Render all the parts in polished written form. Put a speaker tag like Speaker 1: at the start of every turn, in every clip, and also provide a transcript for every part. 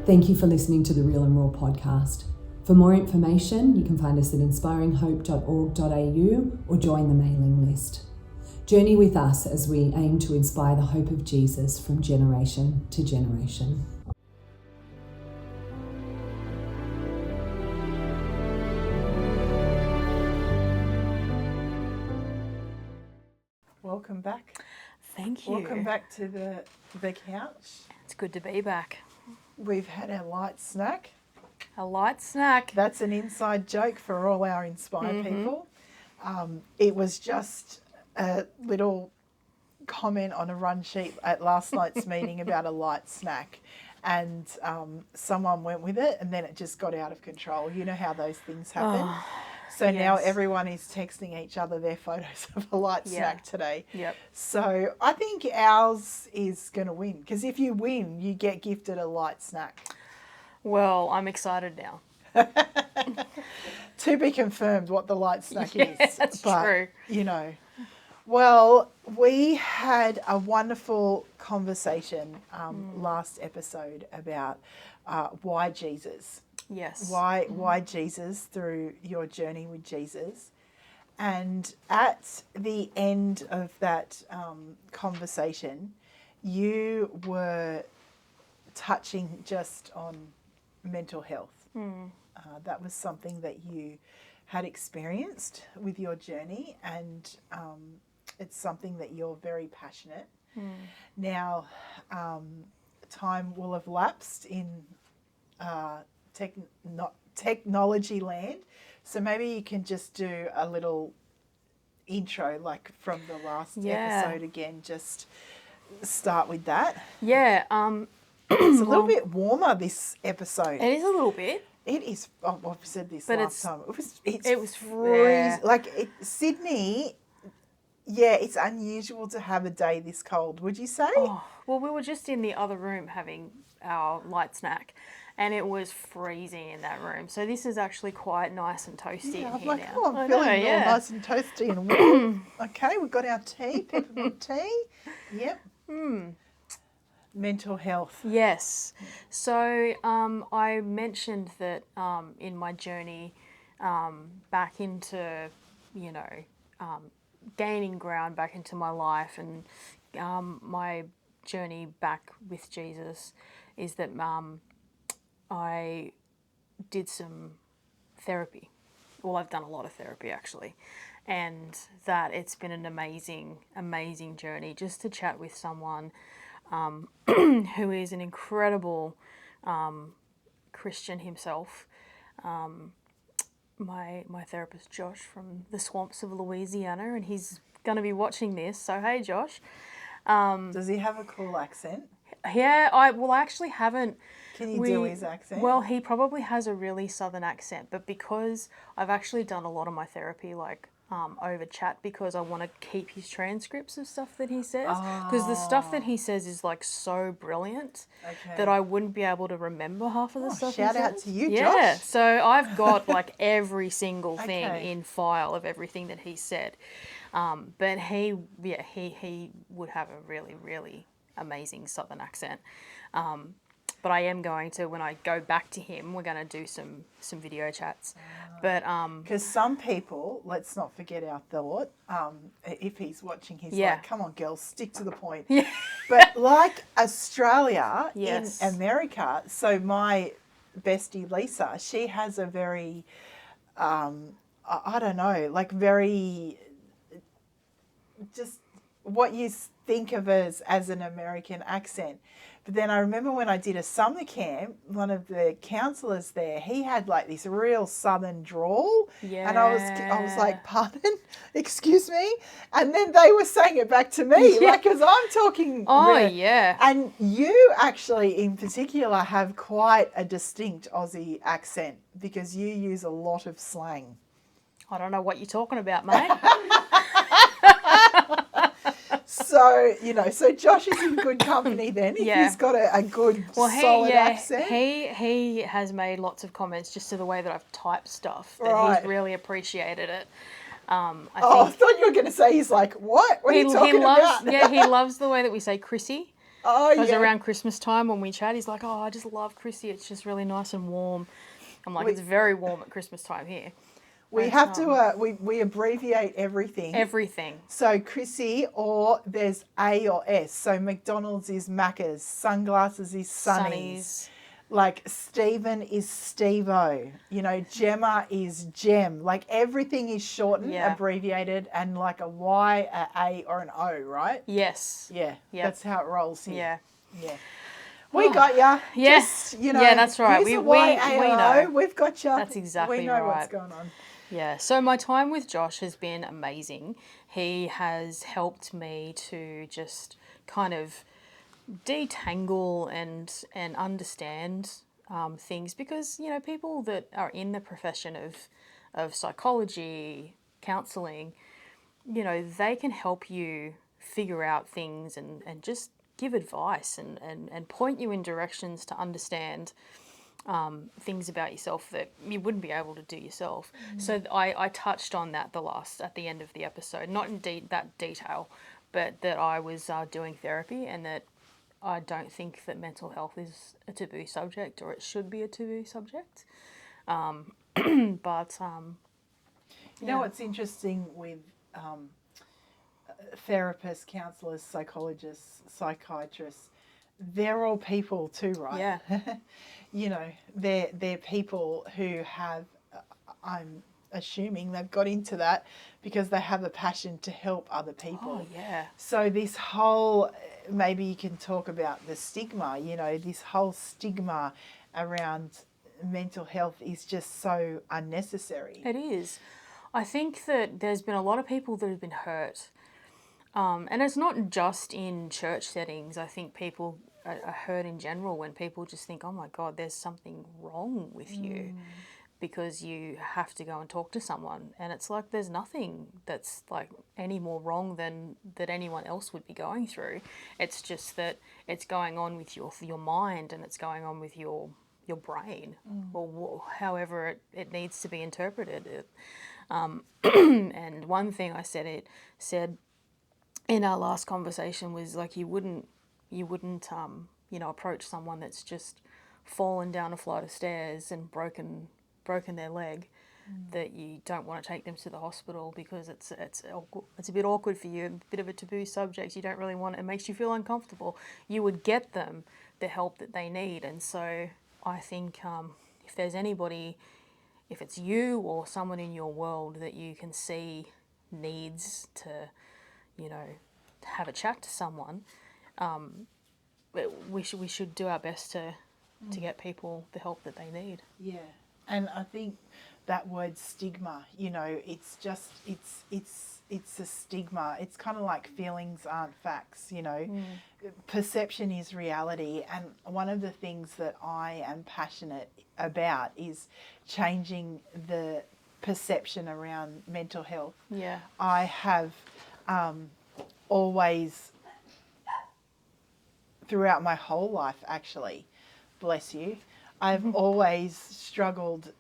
Speaker 1: Thank you for listening to the Real and Raw podcast. For more information, you can find us at inspiringhope.org.au or join the mailing list. Journey with us as we aim to inspire the hope of Jesus from generation to generation.
Speaker 2: Welcome back.
Speaker 3: Thank you.
Speaker 2: Welcome back to the couch.
Speaker 3: It's good to be back.
Speaker 2: We've had our light snack.
Speaker 3: A light snack.
Speaker 2: That's an inside joke for all our Inspire people. It was just a little comment on a run sheet at last night's meeting about a light snack. And someone went with it and then it just got out of control. You know how those things happen. So now everyone is texting each other their photos of a light snack today.
Speaker 3: Yep.
Speaker 2: So I think ours is going to win because if you win, you get gifted a light snack.
Speaker 3: Well, I'm excited now.
Speaker 2: To be confirmed what the light snack is.
Speaker 3: That's
Speaker 2: but,
Speaker 3: true.
Speaker 2: You know. Well, we had a wonderful conversation last episode about why Jesus.
Speaker 3: Yes.
Speaker 2: Why Jesus through your journey with Jesus. And at the end of that conversation, you were touching just on mental health. That was something that you had experienced with your journey, and it's something that you're very passionate. Now, time will have lapsed in technology land, so maybe you can just do a little intro like from the last episode again, just start with that.
Speaker 3: Yeah.
Speaker 2: It's a little bit warmer this episode.
Speaker 3: It is a little bit.
Speaker 2: It is. I've said this
Speaker 3: But
Speaker 2: last time. It was freezing.
Speaker 3: Yeah.
Speaker 2: Like Sydney. Yeah, it's unusual to have a day this cold. Would you say?
Speaker 3: Oh, well, we were just in the other room having our light snack, and it was freezing in that room. So this is actually quite nice and toasty in
Speaker 2: I'm
Speaker 3: here
Speaker 2: like,
Speaker 3: now.
Speaker 2: oh, I'm feeling all nice and toasty and warm. Okay, we've got our tea, peppermint tea. Yep. Mental health.
Speaker 3: Yes. So I mentioned that in my journey back into, gaining ground back into my life, and my journey back with Jesus is that I did some therapy. Well, I've done a lot of therapy actually, and that it's been an amazing, amazing journey just to chat with someone who is an incredible Christian himself. My therapist Josh from the swamps of Louisiana, and he's going to be watching this. So hey, Josh.
Speaker 2: Does he have a cool accent?
Speaker 3: Yeah, I actually haven't.
Speaker 2: Can you do his accent?
Speaker 3: Well, he probably has a really southern accent, but because I've actually done a lot of my therapy over chat, because I want to keep his transcripts of stuff that he says, because the stuff that he says is so brilliant that I wouldn't be able to remember half of the stuff.
Speaker 2: Shout out to you, Josh.
Speaker 3: Yeah, so I've got every single thing in file of everything that he said, but he would have a really, really amazing southern accent. But I am going to, when I go back to him, we're going to do some video chats. But
Speaker 2: because some people, let's not forget our thought. If he's watching, he's like, "Come on, girls, stick to the point."
Speaker 3: Yeah.
Speaker 2: But like Australia,
Speaker 3: Yes.
Speaker 2: in America, so my bestie Lisa, she has a very, I don't know, very, just what you think of as an American accent. But then I remember when I did a summer camp, one of the counsellors there, he had this real southern drawl.
Speaker 3: Yeah.
Speaker 2: And I was like, pardon, excuse me? And then they were saying it back to me, because I'm talking.
Speaker 3: Yeah.
Speaker 2: And you actually in particular have quite a distinct Aussie accent because you use a lot of slang.
Speaker 3: I don't know what you're talking about, mate.
Speaker 2: So, so Josh is in good company then if he's got a good solid accent.
Speaker 3: He has made lots of comments just to the way that I've typed stuff, that he's really appreciated it. I thought
Speaker 2: you were going to say he's like, what? What are you talking about?
Speaker 3: Yeah, he loves the way that we say Chrissy.
Speaker 2: Oh,
Speaker 3: It was
Speaker 2: yeah.
Speaker 3: around Christmas time when we chat. He's like, "Oh, I just love Chrissy. It's just really nice and warm." I'm like, "It's very warm at Christmas time here."
Speaker 2: We
Speaker 3: But,
Speaker 2: have to, we abbreviate everything.
Speaker 3: everything.
Speaker 2: So Chrissy, or there's A or S. So McDonald's is Macca's, sunglasses is Sunny's. Like Stephen is Steve-O. You know, Gemma is Gem. Like everything is shortened,
Speaker 3: Yeah.
Speaker 2: abbreviated, and like a Y, a or an O, right?
Speaker 3: Yes.
Speaker 2: Yeah.
Speaker 3: Yep.
Speaker 2: That's how it rolls here.
Speaker 3: Yeah.
Speaker 2: Yeah. We got ya.
Speaker 3: Yeah.
Speaker 2: Just, you know,
Speaker 3: Yeah, that's right.
Speaker 2: Here's
Speaker 3: We
Speaker 2: a Y, A,
Speaker 3: we
Speaker 2: or
Speaker 3: know.
Speaker 2: O. We've got ya.
Speaker 3: That's exactly
Speaker 2: We know what's
Speaker 3: right.
Speaker 2: going on.
Speaker 3: Yeah, so my time with Josh has been amazing. He has helped me to just kind of detangle and understand things, because you know, people that are in the profession of psychology, counselling, you know, they can help you figure out things and just give advice and point you in directions to understand things about yourself that you wouldn't be able to do yourself. So I touched on that at the end of the episode, not in that detail, but that I was doing therapy, and that I don't think that mental health is a taboo subject, or it should be a taboo subject. But
Speaker 2: You know what's interesting with therapists, counsellors, psychologists, psychiatrists, they're all people too, right?
Speaker 3: Yeah.
Speaker 2: You know, they're people who have, I'm assuming they've got into that because they have a passion to help other people.
Speaker 3: Oh, yeah.
Speaker 2: So this whole, maybe you can talk about the stigma, you know, this whole stigma around mental health is just so unnecessary.
Speaker 3: It is. I think that there's been a lot of people that have been hurt. And it's not just in church settings. I think people are hurt in general when people just think, oh my God, there's something wrong with you because you have to go and talk to someone. And it's like there's nothing that's like any more wrong than that anyone else would be going through. It's just that it's going on with your mind, and it's going on with your brain, or however it needs to be interpreted. And one thing I said in our last conversation was like, you wouldn't approach someone that's just fallen down a flight of stairs and broken their leg, that you don't want to take them to the hospital because it's a bit awkward for you, a bit of a taboo subject. You don't really want it. It makes you feel uncomfortable. You would get them the help that they need. And so I think if there's anybody, if it's you or someone in your world that you can see needs to, you know, have a chat to someone, we should do our best to get people the help that they need.
Speaker 2: Yeah. And I think that word stigma, you know, it's a stigma. It's kind of like feelings aren't facts, you know. Perception is reality. And one of the things that I am passionate about is changing the perception around mental health.
Speaker 3: Yeah.
Speaker 2: I have always, throughout my whole life actually, bless you, I've always struggled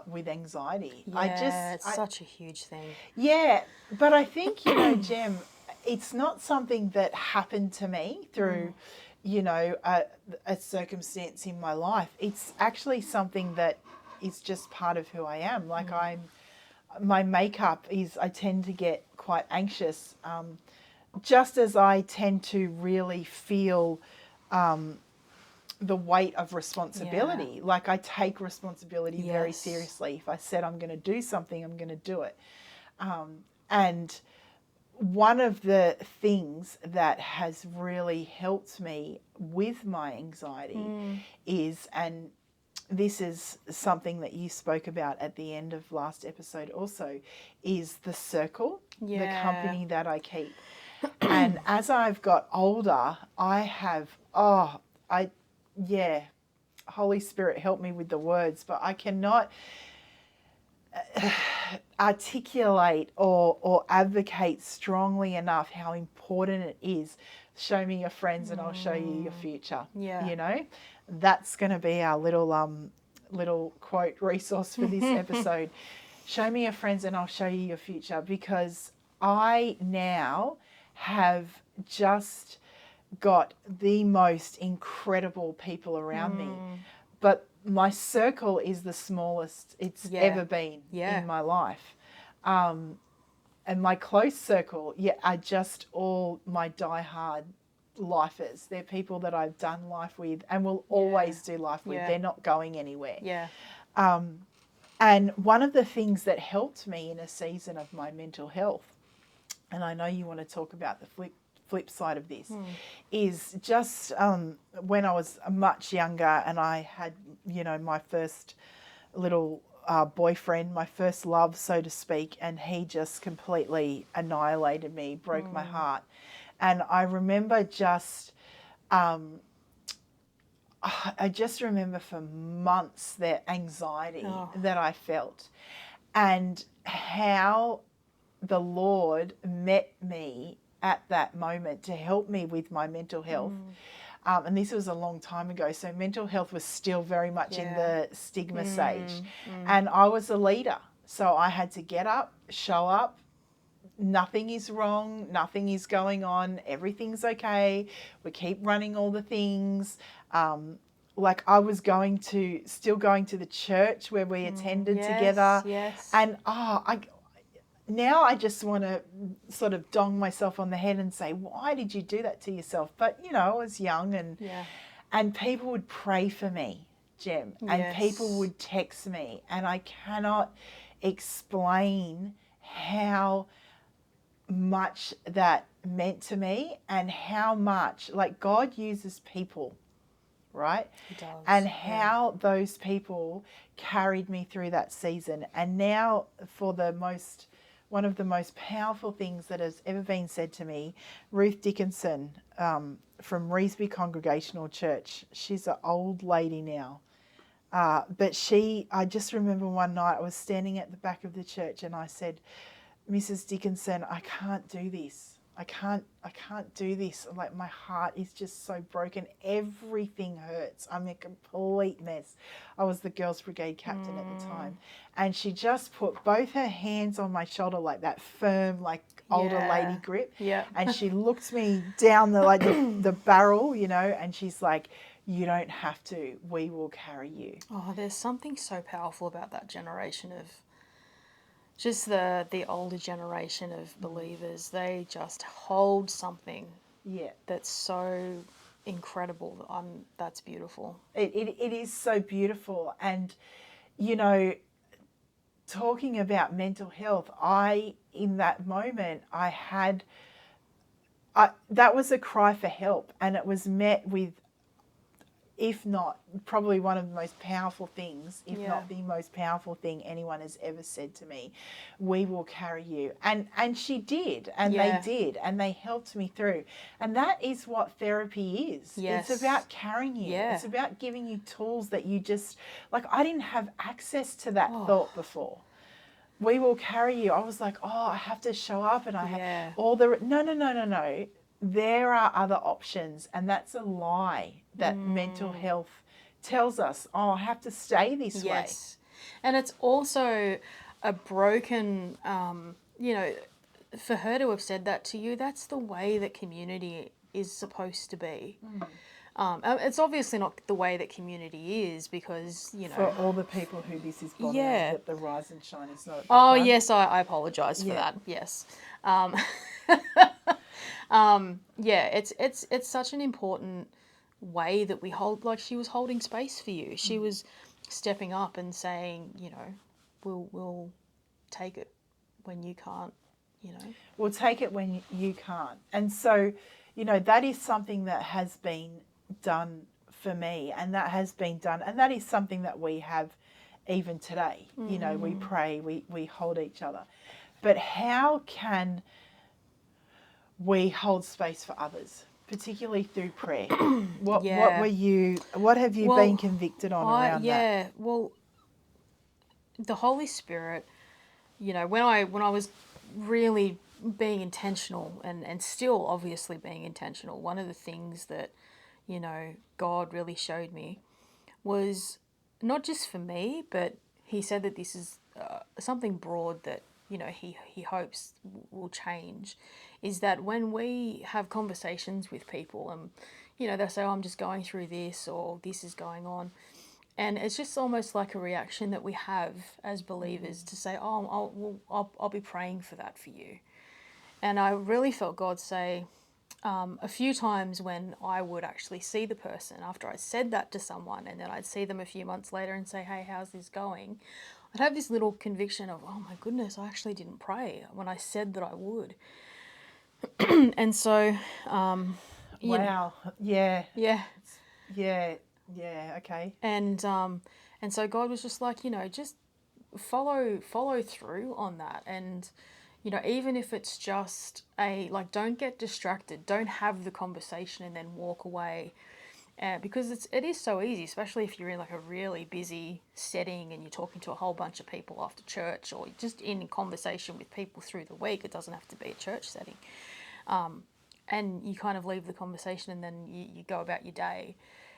Speaker 2: with anxiety.
Speaker 3: Yeah, it's such a huge thing.
Speaker 2: Yeah, but I think, you know, Gem, it's not something that happened to me through, you know, a circumstance in my life. It's actually something that is just part of who I am. Like my makeup is, I tend to get quite anxious, just as I tend to really feel the weight of responsibility.
Speaker 3: Yeah.
Speaker 2: Like I take responsibility very
Speaker 3: Yes.
Speaker 2: seriously. If I said I'm going to do something, I'm going to do it. And one of the things that has really helped me with my anxiety is, and this is something that you spoke about at the end of last episode also, is the circle, the company that I keep. And as I've got older, I have, Holy Spirit help me with the words, but I cannot articulate or advocate strongly enough how important it is. Show me your friends and I'll show you your future.
Speaker 3: Yeah.
Speaker 2: You know, that's going to be our little quote resource for this episode. Show me your friends and I'll show you your future, because I now have just got the most incredible people around me, but my circle is the smallest it's ever been in my life. And my close circle, are just all my diehard lifers. They're people that I've done life with and will always do life with. They're not going anywhere.
Speaker 3: Yeah.
Speaker 2: And one of the things that helped me in a season of my mental health, and I know you want to talk about the flip side of this, is just when I was much younger and I had, my first little boyfriend, my first love, so to speak, and he just completely annihilated me, broke my heart. And I remember I just remember for months the anxiety that I felt and how the Lord met me at that moment to help me with my mental health. And this was a long time ago, so mental health was still very much in the stigma stage. And I was a leader, so I had to get up, show up. Nothing is wrong, nothing is going on, everything's okay. We keep running all the things. Like I was still going to the church where we attended together.
Speaker 3: Yes.
Speaker 2: And now I just want to sort of dong myself on the head and say, why did you do that to yourself? But, I was young and people would pray for me, Gem, and people would text me. And I cannot explain how much that meant to me and how much, like, God uses people, right?
Speaker 3: He does.
Speaker 2: And how those people carried me through that season. And now for one of the most powerful things that has ever been said to me, Ruth Dickinson from Reesby Congregational Church. She's an old lady now. But I just remember one night I was standing at the back of the church and I said, Mrs. Dickinson, I can't do this. I can't do this. Like my heart is just so broken. Everything hurts. I'm a complete mess. I was the girls' brigade captain at the time. And she just put both her hands on my shoulder like that firm, like older lady grip.
Speaker 3: Yeah.
Speaker 2: And she looked me down the barrel, and she's like, you don't have to. We will carry you.
Speaker 3: Oh, there's something so powerful about that generation of just the older generation of believers. They just hold something that's so incredible. That's beautiful.
Speaker 2: It is so beautiful. And, talking about mental health, in that moment, that was a cry for help, and it was met with, if not, probably one of the most powerful things, if not the most powerful thing anyone has ever said to me. We will carry you. And she did, and they did, and they helped me through. And that is what therapy is.
Speaker 3: Yes.
Speaker 2: It's about carrying you.
Speaker 3: Yeah.
Speaker 2: It's about giving you tools that you just, like, I didn't have access to that thought before. We will carry you. I was like, I have to show up and I have all the... No. There are other options, and that's a lie that mental health tells us. I have to stay this way.
Speaker 3: Yes. And it's also a broken, for her to have said that to you, that's the way that community is supposed to be. It's obviously not the way that community is because,
Speaker 2: For all the people who this is bothering, that the rise and shine is not at the front.
Speaker 3: Yes, I apologise for that. Yes. It's such an important way that we hold, like she was holding space for you. She was stepping up and saying, we'll take it when you can't,
Speaker 2: We'll take it when you can't. And so, that is something that has been done for me, and that has been done, and that is something that we have even today. We pray, we hold each other. But how can we hold space for others, particularly through prayer? What have you been convicted on around that?
Speaker 3: Well, the Holy Spirit, when I was really being intentional and still obviously being intentional, one of the things that, God really showed me was not just for me, but he said that this is something broad that, he hopes will change is that when we have conversations with people and, they'll say, oh, I'm just going through this or this is going on. And it's just almost like a reaction that we have as believers to say, oh, I'll be praying for that for you. And I really felt God say a few times when I would actually see the person after I said that to someone, and then I'd see them a few months later and say, hey, how's this going? I'd have this little conviction of, oh my goodness, I actually didn't pray when I said that I would. And so,
Speaker 2: Wow. Yeah.
Speaker 3: Yeah.
Speaker 2: Yeah. Yeah. Okay.
Speaker 3: And so God was just like, just follow through on that. And, even if it's just don't get distracted, don't have the conversation and then walk away. Because it is so easy, especially if you're in like a really busy setting and you're talking to a whole bunch of people after church or just in conversation with people through the week. It doesn't have to be a church setting. And you kind of leave the conversation and then you go about your day.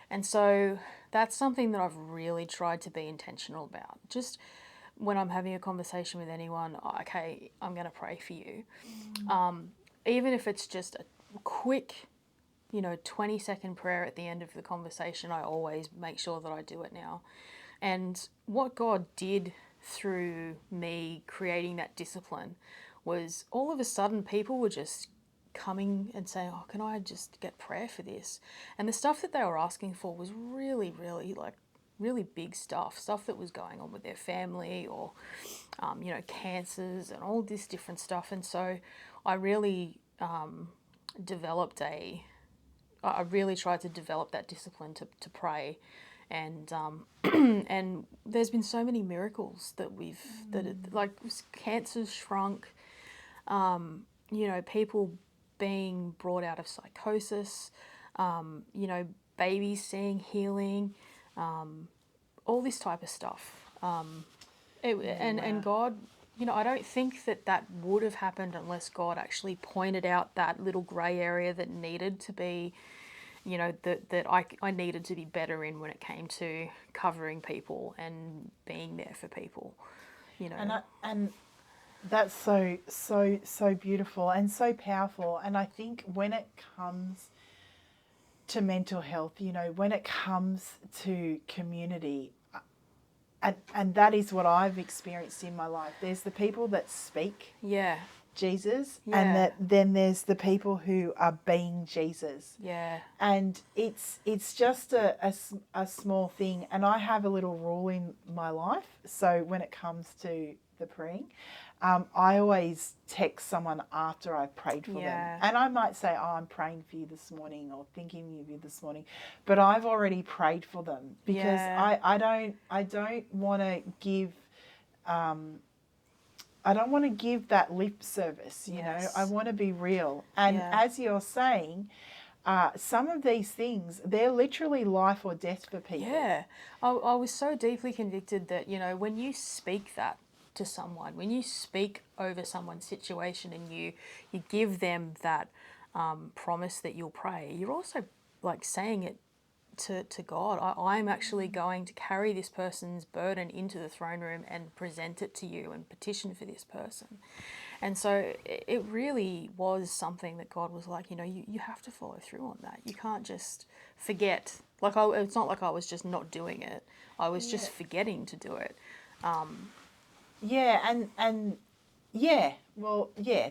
Speaker 3: And so that's something that I've really tried to be intentional about. Just when I'm having a conversation with anyone, okay, I'm going to pray for you. Even if it's just a quick 20-second prayer at the end of the conversation, I always make sure that I do it now. And what God did through me creating that discipline was all of a sudden people were just coming and saying, oh, can I just get prayer for this? And the stuff that they were asking for was really, really really big stuff that was going on with their family or, cancers and all this different stuff. And so I really I really tried to develop that discipline to pray, and and there's been so many miracles that cancer's shrunk, people being brought out of psychosis, babies seeing healing, all this type of stuff. And God, I don't think that would have happened unless God actually pointed out that little grey area that needed to be, that I needed to be better in when it came to covering people and being there for people,
Speaker 2: And that's so beautiful and so powerful. And I think when it comes to mental health, when it comes to community, and that is what I've experienced in my life. There's the people that speak Jesus, and then there's the people who are being Jesus.
Speaker 3: Yeah.
Speaker 2: And it's just a small thing. And I have a little rule in my life. So when it comes to the praying, I always text someone after I've prayed for them. And I might say, oh, I'm praying for you this morning or thinking of you this morning. But I've already prayed for them because I don't want to give that lip service, you know. I want to be real. And as you're saying, some of these things, they're literally life or death for people.
Speaker 3: Yeah. I was so deeply convicted that, when you speak that to someone, when you speak over someone's situation and you give them that promise that you'll pray, you're also saying it to God. I'm actually going to carry this person's burden into the throne room and present it to you and petition for this person. And so it really was something that God was like, you have to follow through on that. You can't just forget. It's not like I was just not doing it. I was just forgetting to do it.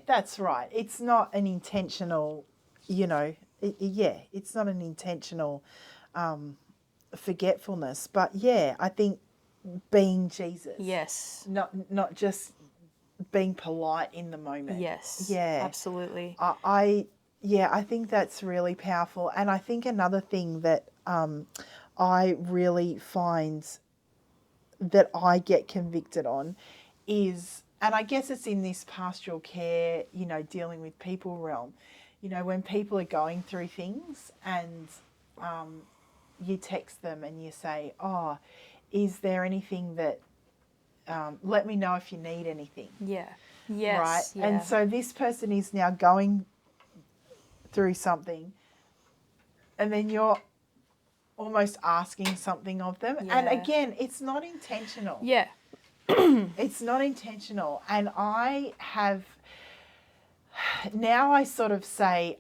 Speaker 2: That's right. It's not an intentional, it's not an intentional forgetfulness. But I think being Jesus.
Speaker 3: Yes.
Speaker 2: Not just being polite in the moment.
Speaker 3: Yes.
Speaker 2: Yeah.
Speaker 3: Absolutely.
Speaker 2: I think that's really powerful. And I think another thing that I really find that I get convicted on is, and I guess it's in this pastoral care, dealing with people realm, when people are going through things and you text them and you say, oh, is there anything that, let me know if you need anything.
Speaker 3: Yeah. Yes.
Speaker 2: Right?
Speaker 3: Yeah.
Speaker 2: And so this person is now going through something and then you're almost asking something of them.
Speaker 3: Yeah.
Speaker 2: And again, it's not intentional.
Speaker 3: Yeah.
Speaker 2: It's not intentional. And I have Now I sort of say,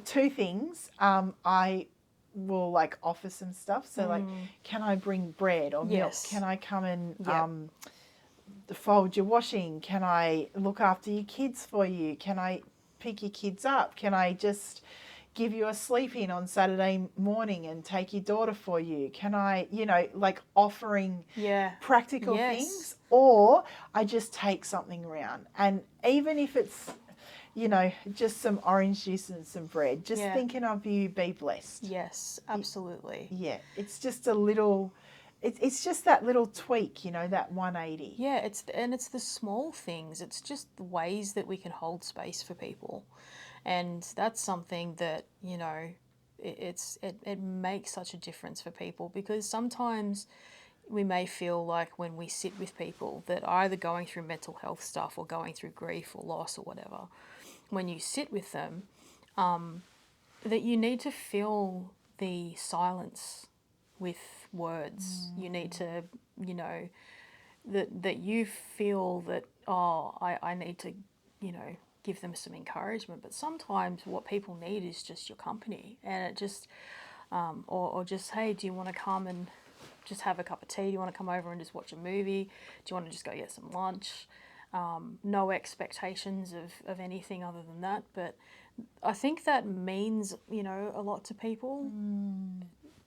Speaker 2: two things. I will like offer some stuff. So like, can I bring bread or milk?
Speaker 3: Yes.
Speaker 2: Can I come and
Speaker 3: Yep.
Speaker 2: fold your washing? Can I look after your kids for you? Can I pick your kids up? Can I just give you a sleep in on Saturday morning and take your daughter for you? Can I, like offering practical
Speaker 3: Yes.
Speaker 2: things, or I just take something around. And even if it's, just some orange juice and some bread, just thinking of you, be blessed.
Speaker 3: Yes, absolutely.
Speaker 2: Yeah, it's just a little, it's just that little tweak, that 180.
Speaker 3: Yeah, it's the small things. It's just the ways that we can hold space for people. And that's something that, it makes such a difference for people, because sometimes we may feel like when we sit with people that are either going through mental health stuff or going through grief or loss or whatever, when you sit with them, that you need to fill the silence with words. You need to, that you feel that, I need to, give them some encouragement. But sometimes what people need is just your company, and it just, or just, hey, do you want to come and just have a cup of tea? Do you want to come over and just watch a movie? Do you want to just go get some lunch? No expectations of anything other than that. But I think that means, a lot to people.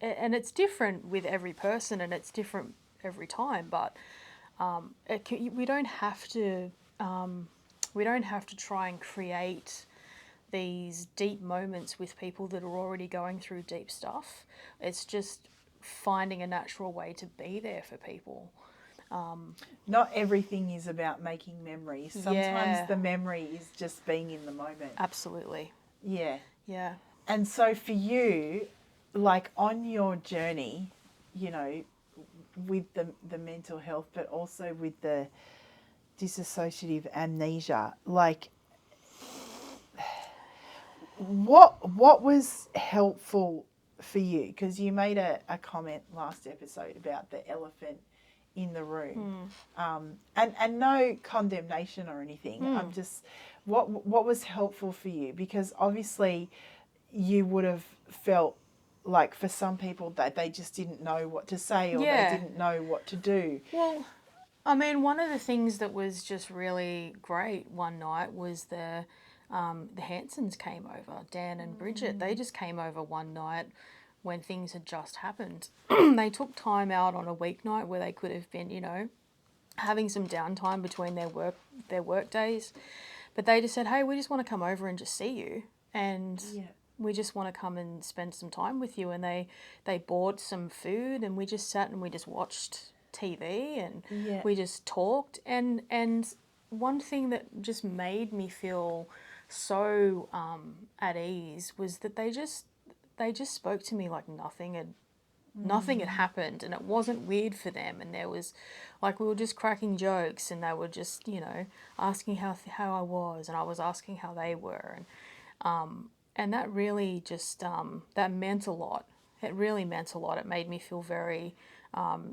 Speaker 3: And it's different with every person, and it's different every time. But we don't have to try and create these deep moments with people that are already going through deep stuff. It's just finding a natural way to be there for people.
Speaker 2: Not everything is about making memories. Sometimes the memory is just being in the moment.
Speaker 3: Absolutely.
Speaker 2: Yeah.
Speaker 3: Yeah.
Speaker 2: And so for you, like on your journey, with the mental health, but also with the dissociative amnesia, like what was helpful for you? Because you made a comment last episode about the elephant in the room, and no condemnation or anything. I'm just, what was helpful for you? Because obviously you would have felt like for some people that they just didn't know what to say, or they didn't know what to do.
Speaker 3: Well, I mean, one of the things that was just really great one night was the Hansons came over, Dan and Bridget. They just came over one night when things had just happened. They took time out on a weeknight where they could have been, having some downtime between their work days. But they just said, hey, we just want to come over and just see you. And we just want to come and spend some time with you. And they bought some food, and we just sat and we just watched TV, and we just talked. And one thing that just made me feel so at ease was that they just spoke to me like nothing had happened, and it wasn't weird for them. And there was, like, we were just cracking jokes, and they were just, asking how I was, and I was asking how they were, and that really just that meant a lot. It really meant a lot. It made me feel very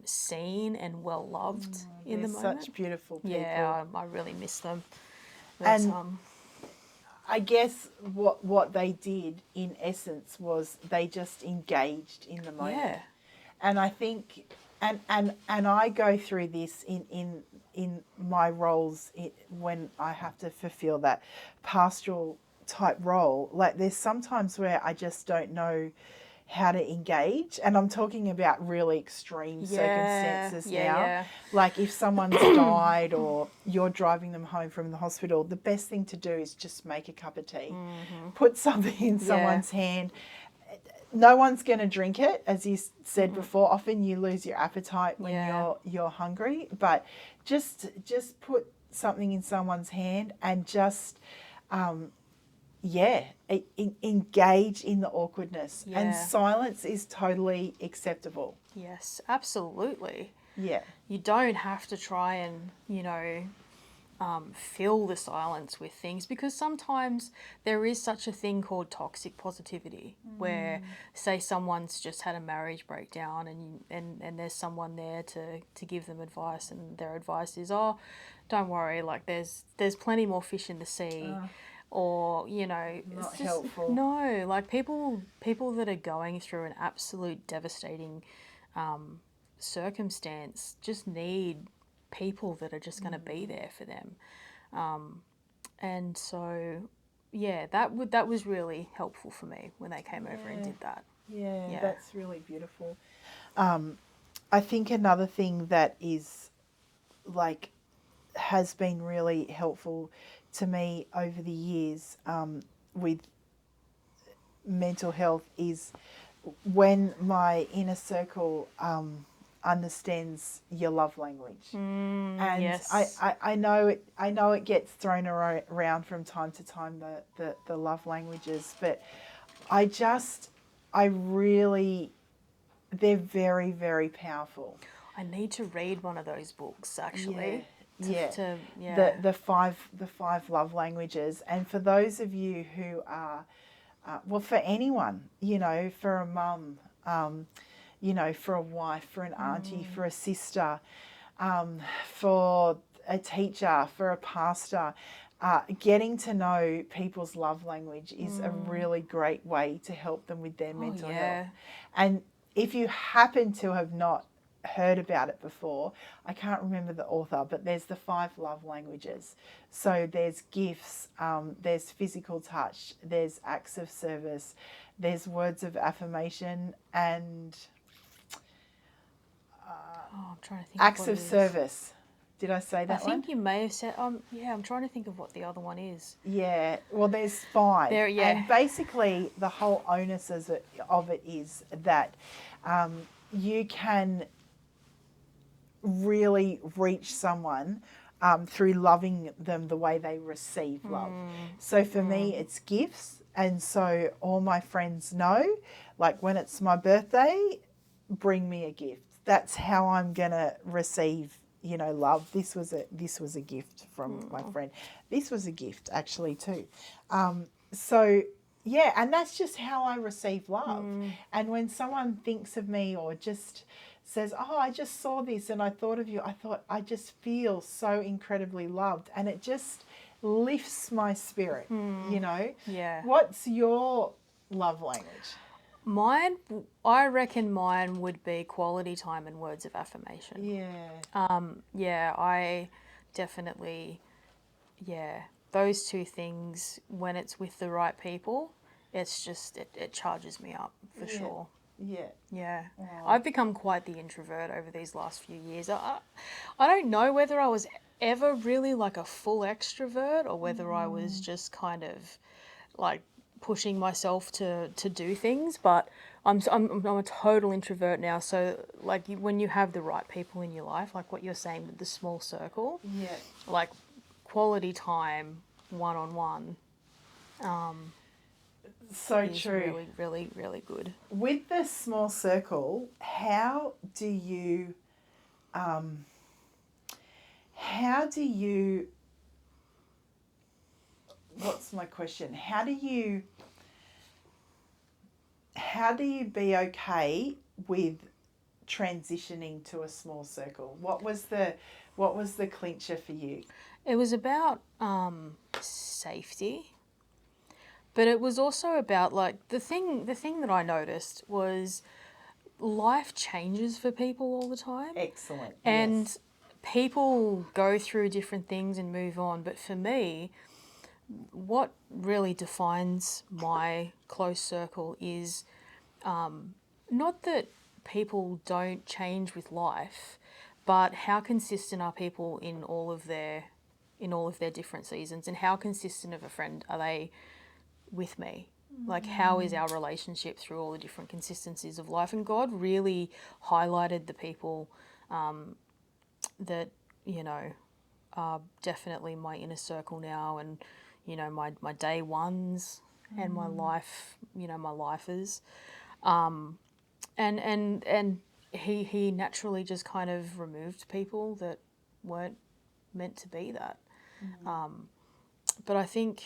Speaker 3: seen and well loved in the moment.
Speaker 2: Such beautiful people.
Speaker 3: Yeah, I really miss them. But,
Speaker 2: And I guess what they did in essence was they just engaged in the moment.
Speaker 3: Yeah.
Speaker 2: And I think, and I go through this in my roles when I have to fulfill that pastoral type role. Like, there's sometimes where I just don't know how to engage, and I'm talking about really extreme circumstances now.
Speaker 3: Yeah.
Speaker 2: Like if someone's died or you're driving them home from the hospital, the best thing to do is just make a cup of tea, put something in someone's hand. No one's going to drink it, as you said before. Often you lose your appetite when you're hungry, but just put something in someone's hand and just engage in the awkwardness.
Speaker 3: Yeah.
Speaker 2: And silence is totally acceptable.
Speaker 3: Yes, absolutely.
Speaker 2: Yeah.
Speaker 3: You don't have to try and, fill the silence with things, because sometimes there is such a thing called toxic positivity where, say, someone's just had a marriage breakdown and there's someone there to give them advice, and their advice is, oh, don't worry, like there's plenty more fish in the sea. Or, you know,
Speaker 2: Not
Speaker 3: it's just
Speaker 2: helpful.
Speaker 3: no, like people that are going through an absolute devastating circumstance just need people that are just going to be there for them. And so, yeah, that was really helpful for me when they came over and did that.
Speaker 2: Yeah,
Speaker 3: Yeah.
Speaker 2: that's really beautiful. I think another thing that is like has been really helpful to me over the years with mental health is when my inner circle understands your love language. And
Speaker 3: yes.
Speaker 2: I know it gets thrown around from time to time, the love languages, but I really, they're very, very powerful.
Speaker 3: I need to read one of those books actually.
Speaker 2: Yeah.
Speaker 3: Yeah.
Speaker 2: The five love languages. And for those of you who are, well, for anyone, you know, for a mum, you know, for a wife, for an auntie, for a sister, for a teacher, for a pastor, getting to know people's love language is a really great way to help them with their mental health. And if you happen to have not heard about it before, I can't remember the author, but there's the 5 love languages. So there's gifts, there's physical touch, there's acts of service, there's words of affirmation, and
Speaker 3: I'm trying to think.
Speaker 2: acts of service. Did I say that
Speaker 3: I think
Speaker 2: one?
Speaker 3: you may have said. Yeah, I'm trying to think of what the other one is.
Speaker 2: Yeah, well, there's 5.
Speaker 3: Yeah.
Speaker 2: And basically, the whole onus of it is that you can really reach someone through loving them the way they receive love. So for me, it's gifts. And so all my friends know, like when it's my birthday, bring me a gift. That's how I'm going to receive, you know, love. This was a gift from my friend. This was a gift actually too. So yeah, and that's just how I receive love. And when someone thinks of me or just says, oh, I just saw this and I thought of you, I just feel so incredibly loved, and it just lifts my spirit, you know?
Speaker 3: Yeah.
Speaker 2: What's your love language?
Speaker 3: I reckon mine would be quality time and words of affirmation.
Speaker 2: Yeah.
Speaker 3: Yeah, I definitely, those two things, when it's with the right people, it's just, it charges me up for sure.
Speaker 2: Yeah.
Speaker 3: Yeah. I've become quite the introvert over these last few years. I don't know whether I was ever really like a full extrovert or whether I was just kind of like pushing myself to do things, but I'm a total introvert now. So like when you have the right people in your life, like what you're saying with the small circle,
Speaker 2: Yeah.
Speaker 3: like quality time, one-on-one,
Speaker 2: So
Speaker 3: is
Speaker 2: true.
Speaker 3: really, really, really good.
Speaker 2: With the small circle, how do you what's my question? How do you be okay with transitioning to a small circle? What was the clincher for you?
Speaker 3: It was about safety, but it was also about like the thing that I noticed was life changes for people all the time.
Speaker 2: Excellent.
Speaker 3: And
Speaker 2: yes.
Speaker 3: people go through different things and move on, but for me, what really defines my close circle is not that people don't change with life, but how consistent are people in all of their different seasons, and how consistent of a friend are they with me? Like, how is our relationship through all the different consistencies of life? And God really highlighted the people that, you know, are definitely my inner circle now, and, you know, my day ones and my life, you know, my lifers. And he naturally just kind of removed people that weren't meant to be that. But I think,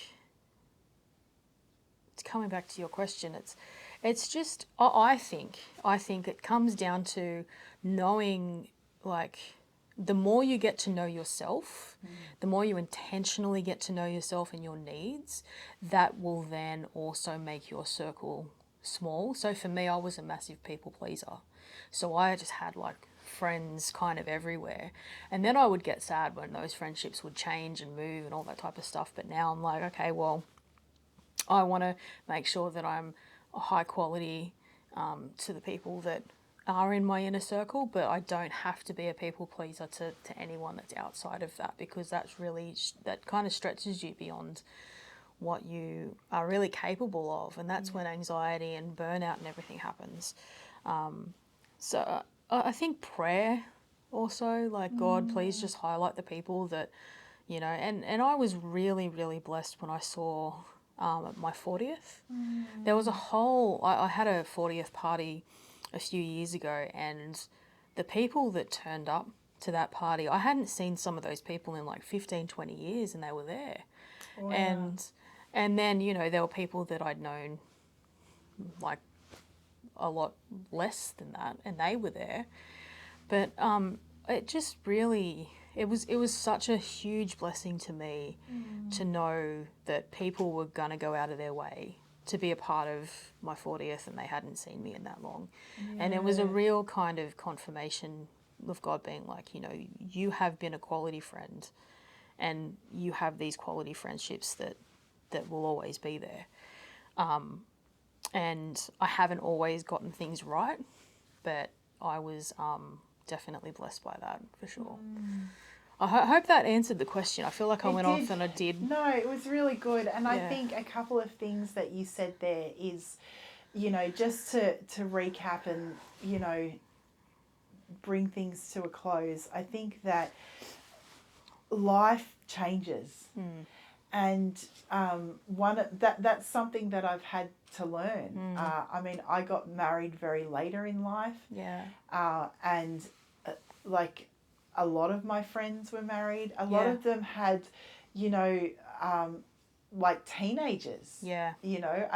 Speaker 3: it's coming back to your question, it's just, I think it comes down to knowing, like, the more you get to know yourself, the more you intentionally get to know yourself and your needs, that will then also make your circle small. So for me, I was a massive people pleaser. So I just had like friends kind of everywhere. And then I would get sad when those friendships would change and move and all that type of stuff. But now I'm like, okay, well, I want to make sure that I'm a high quality to the people that are in my inner circle, but I don't have to be a people pleaser to anyone that's outside of that, because that's really, that kind of stretches you beyond what you are really capable of, and that's when anxiety and burnout and everything happens. So I think prayer also, like, God, please just highlight the people that, you know, and I was really, really blessed when I saw my 40th. There was a whole, I had a 40th party a few years ago, and the people that turned up to that party, I hadn't seen some of those people in like 15, 20 years, and they were there.
Speaker 2: Wow.
Speaker 3: And then, you know, there were people that I'd known like a lot less than that, and they were there. But it just really, it was such a huge blessing to me to know that people were going to go out of their way to be a part of my 40th, and they hadn't seen me in that long. Yeah. And it was a real kind of confirmation of God being like, you know, you have been a quality friend, and you have these quality friendships that will always be there. And I haven't always gotten things right, but I was definitely blessed by that, for sure. I hope that answered the question. I feel like I went off and I did.
Speaker 2: No, it was really good. And I think a couple of things that you said there is, you know, just to recap and, you know, bring things to a close. I think that life changes. And that's something that I've had to learn. I mean, I got married very later in life.
Speaker 3: Yeah.
Speaker 2: And like, a lot of my friends were married. A lot of them had, you know, like teenagers.
Speaker 3: Yeah.
Speaker 2: You know,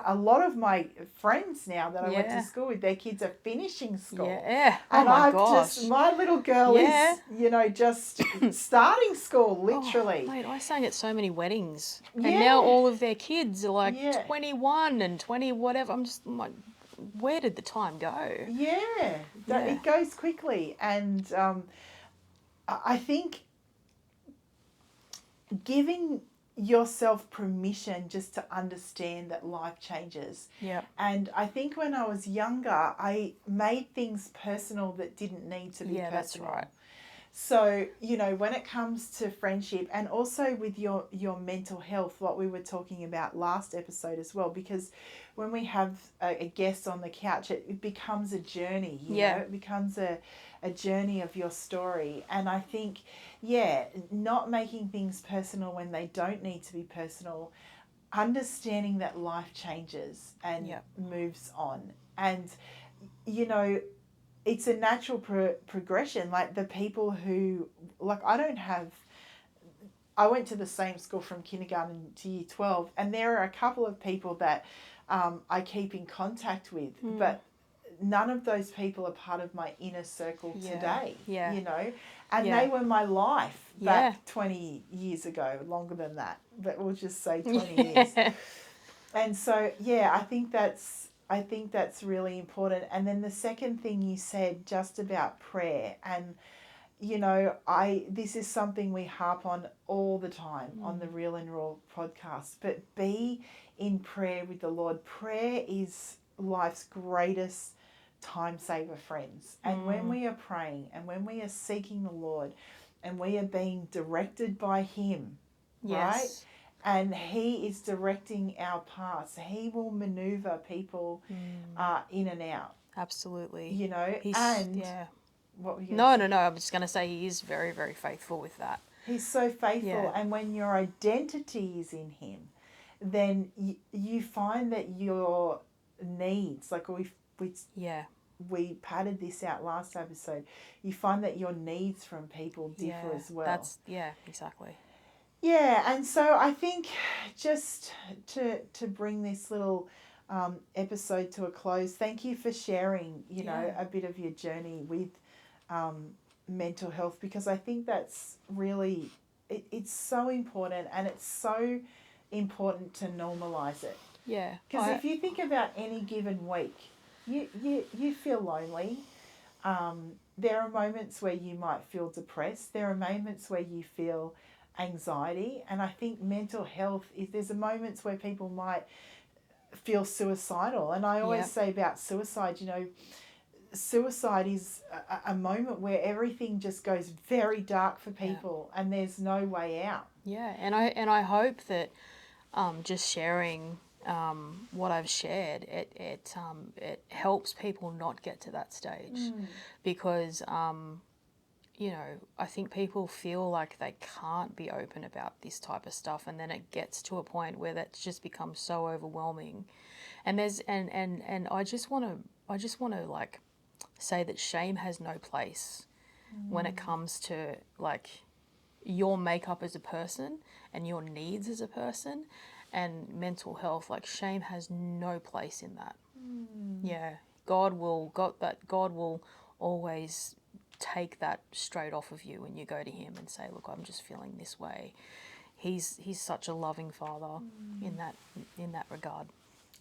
Speaker 2: a lot of my friends now that I went to school with, their kids are finishing school.
Speaker 3: Yeah. Oh,
Speaker 2: and
Speaker 3: my gosh.
Speaker 2: My little girl is, you know, just starting school, literally.
Speaker 3: Oh, mate, I sang at so many weddings. And now all of their kids are like 21 and 20 whatever. I'm like, where did the time go?
Speaker 2: Yeah. It goes quickly. And I think giving yourself permission just to understand that life changes.
Speaker 3: Yeah.
Speaker 2: And I think when I was younger, I made things personal that didn't need to be personal.
Speaker 3: That's right.
Speaker 2: So, you know, when it comes to friendship, and also with your mental health, what we were talking about last episode as well, because when we have a guest on the couch, it becomes a journey, you know, it becomes a journey of your story. And I think, not making things personal when they don't need to be personal, understanding that life changes and moves on. And, you know, it's a natural progression. Like the people who, like, I went to the same school from kindergarten to year 12, and there are a couple of people that I keep in contact with, but none of those people are part of my inner circle today, you know, and they were my life back 20 years ago, longer than that, but we'll just say 20 years. And so, I think that's really important. And then the second thing you said just about prayer, and, you know, this is something we harp on all the time on the Real and Raw podcast, but be in prayer with the Lord. Prayer is life's greatest time saver, friends. And when we are praying and when we are seeking the Lord and we are being directed by Him, right? And He is directing our paths, He will maneuver people in and out.
Speaker 3: Absolutely.
Speaker 2: You know, what were you
Speaker 3: going to say? No, I'm just going to say He is very, very faithful with that.
Speaker 2: He's so faithful. And when your identity is in Him, then you find that your needs, like we padded this out last episode, you find that your needs from people differ as well.
Speaker 3: Exactly.
Speaker 2: Yeah, and so I think just to bring this little episode to a close, thank you for sharing, a bit of your journey with mental health, because I think that's really, it's so important, and it's so important to normalize it.
Speaker 3: Yeah.
Speaker 2: Because if you think about any given week, you feel lonely. There are moments where you might feel depressed. There are moments where you feel anxiety. And I think mental health is, there's moments where people might feel suicidal. And I always say about suicide, suicide is a moment where everything just goes very dark for people and there's no way out.
Speaker 3: Yeah, and I hope that just sharing what I've shared, it helps people not get to that stage, because I think people feel like they can't be open about this type of stuff, and then it gets to a point where that just becomes so overwhelming, and I just want to like say that shame has no place when it comes to like your makeup as a person and your needs as a person and mental health. Like, shame has no place in that. Yeah, God will always take that straight off of you when you go to him and say, look, I'm just feeling this way. He's such a loving father in that regard.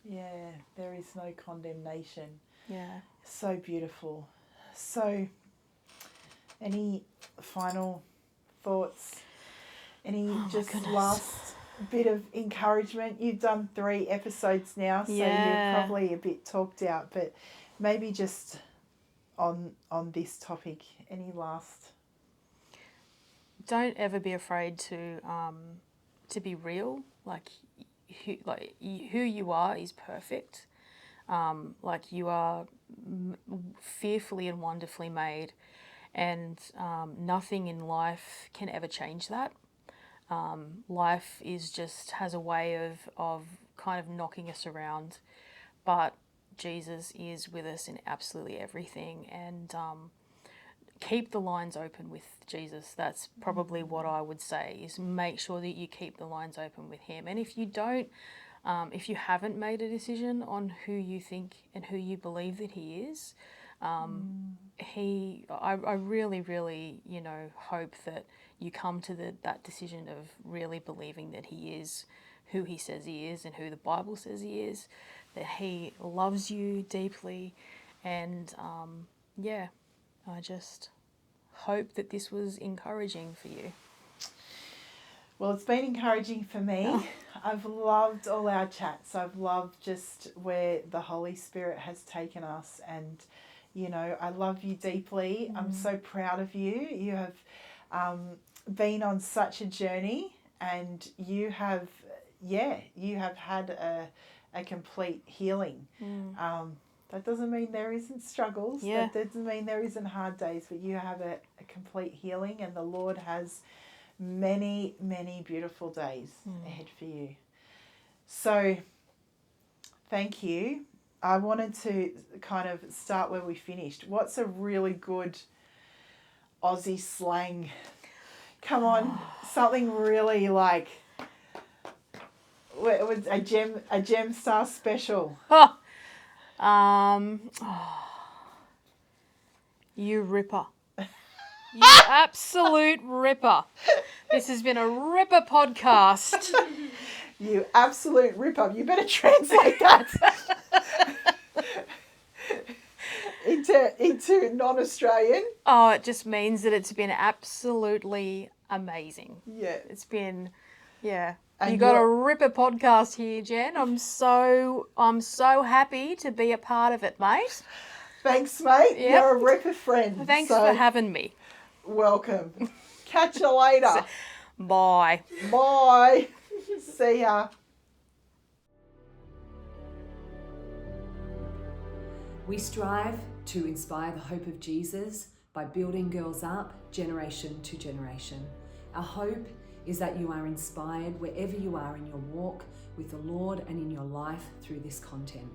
Speaker 2: Yeah, there is no condemnation.
Speaker 3: Yeah.
Speaker 2: So beautiful. So, any final thoughts? Any last bit of encouragement? You've done 3 episodes now, so you're probably a bit talked out, but maybe just on this topic, any last?
Speaker 3: Don't ever be afraid to be real. Like who you are is perfect. Like, you are fearfully and wonderfully made, and nothing in life can ever change that. Life has a way of kind of knocking us around, but Jesus is with us in absolutely everything, and keep the lines open with Jesus. That's probably what I would say, is make sure that you keep the lines open with him. And if you don't, if you haven't made a decision on who you think and who you believe that he is, I really, really, hope that you come to that decision of really believing that he is who he says he is and who the Bible says he is, that he loves you deeply. And I just hope that this was encouraging for you.
Speaker 2: Well, it's been encouraging for me. I've loved all our chats. I've loved just where the Holy Spirit has taken us, and I love you deeply. I'm so proud of you. You have been on such a journey, and you have had a complete healing. That doesn't mean there isn't struggles.
Speaker 3: Yeah.
Speaker 2: That doesn't mean there isn't hard days, but you have a complete healing, and the Lord has many, many beautiful days ahead for you. So, thank you. I wanted to kind of start where we finished. What's a really good Aussie slang? Come on, something really like a gem star special.
Speaker 3: You ripper. You absolute ripper. This has been a ripper podcast.
Speaker 2: You absolute ripper. You better translate that into non-Australian.
Speaker 3: Oh, it just means that it's been absolutely amazing.
Speaker 2: Yeah.
Speaker 3: It's been, yeah.
Speaker 2: And
Speaker 3: you got a ripper podcast here, Jen. I'm so happy to be a part of it, mate.
Speaker 2: Thanks, mate.
Speaker 3: Yep.
Speaker 2: You're a ripper friend.
Speaker 3: Thanks for having me.
Speaker 2: Welcome. Catch you later.
Speaker 3: Bye.
Speaker 2: Bye. See ya.
Speaker 1: We strive to inspire the hope of Jesus by building girls up generation to generation. Our hope is that you are inspired wherever you are in your walk with the Lord and in your life through this content.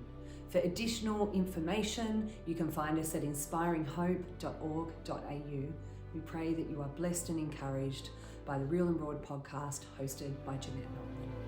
Speaker 1: For additional information, you can find us at inspiringhope.org.au. We pray that you are blessed and encouraged by the Real and Broad podcast hosted by Jeanette Nolan.